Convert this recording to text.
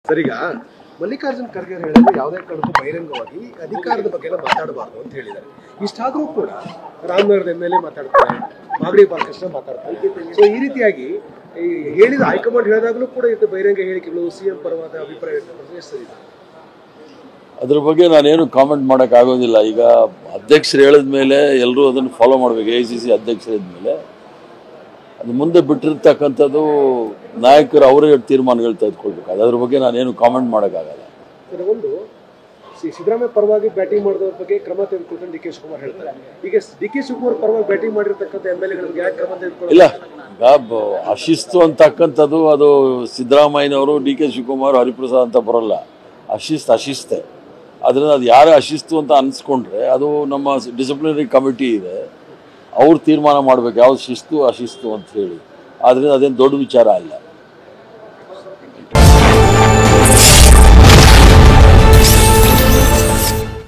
Sir, ಈಗ ಮಲ್ಲಿಕಾರ್ಜುನ್ ಖರ್ಗೆ ಹೇಳಿದ್ರೆ ಯಾವುದೇ ಕಾರಣಕ್ಕೂ ಬಹಿರಂಗವಾಗಿ ಅಧಿಕಾರದ ಬಗ್ಗೆ ಎಲ್ಲ ಮಾತಾಡಬಾರ್ದು ಅಂತ ಹೇಳಿದ್ದಾರೆ. ಇಷ್ಟಾದ್ರೂ ಕೂಡ ರಾಮನಗರದ ಎಮ್ಎಲ್ಎ ಮಾತಾಡ್ತಾರೆ, ಮಾಗಡಿ ಬಾಲಕೃಷ್ಣ ಮಾತಾಡ್ತಾರೆ. ಸೊ ಈ ರೀತಿಯಾಗಿ ಹೇಳಿದ ಹೈಕಮಾಂಡ್ ಹೇಳಿದಾಗಲೂ ಕೂಡ ಇದು ಬಹಿರಂಗ ಹೇಳಿಕೆಗಳು ಸಿಎಂ ಪರವಾದ ಅಭಿಪ್ರಾಯ ವ್ಯಕ್ತಪಡಿಸಿದೆ. ಅದ್ರ ಬಗ್ಗೆ ನಾನೇನು ಕಾಮೆಂಟ್ ಮಾಡೋಕ್ಕಾಗೋದಿಲ್ಲ. ಈಗ ಅಧ್ಯಕ್ಷರು ಹೇಳಿದ ಮೇಲೆ ಎಲ್ಲರೂ ಅದನ್ನು ಫಾಲೋ ಮಾಡಬೇಕು. AICC ಅಧ್ಯಕ್ಷರು ಇದ್ಮೇಲೆ ಅದು ಮುಂದೆ ಬಿಟ್ಟಿರ್ತಕ್ಕಂಥದ್ದು ನಾಯಕರು ಅವರೇ ತೀರ್ಮಾನಗಳು ತೆಗೆದುಕೊಳ್ಬೇಕು. ಅದ್ರ ಬಗ್ಗೆ ನಾನೇನು ಕಾಮೆಂಟ್ ಮಾಡೋಕ್ಕಾಗಲ್ಲ. ಒಂದು ಸಿದ್ದರಾಮಯ್ಯ ಪರವಾಗಿ ಬ್ಯಾಟಿಂಗ್ ಮಾಡಿದವ್ರ ಬಗ್ಗೆ ಕ್ರಮ ತೆಗೆದುಕೊಂಡು DK ಶಿವಕುಮಾರ್ ಹೇಳ್ತಾರೆ. ಈಗ DK ಶಿವಕುಮಾರ್ ಪರವಾಗಿ ಬ್ಯಾಟಿಂಗ್ ಮಾಡಿರ್ತಕ್ಕಂಥ MLA ಯಾಕೆ ಕ್ರಮ ತೆಗೆದುಕೊಳ್ಳಿ? ಇಲ್ಲ, ಅಶಿಸ್ತು ಅಂತಕ್ಕಂಥದ್ದು ಅದು ಸಿದ್ದರಾಮಯ್ಯನವರು, DK ಶಿವಕುಮಾರ್, ಹರಿಪ್ರಸಾದ್ ಅಂತ ಬರೋಲ್ಲ. ಅಶಿಸ್ತೆ. ಅದರಿಂದ ಅದು ಯಾರು ಅಶಿಸ್ತು ಅಂತ ಅನಿಸ್ಕೊಂಡ್ರೆ ಅದು ನಮ್ಮ ಡಿಸಿಪ್ಲಿನರಿ ಕಮಿಟಿ ಇದೆ, ಅವ್ರು ತೀರ್ಮಾನ ಮಾಡಬೇಕು ಯಾವ್ದು ಶಿಸ್ತು ಅಶಿಸ್ತು ಅಂತ ಹೇಳಿ. ಆದ್ದರಿಂದ ಅದೇನು ದೊಡ್ಡ ವಿಚಾರ ಅಲ್ಲ.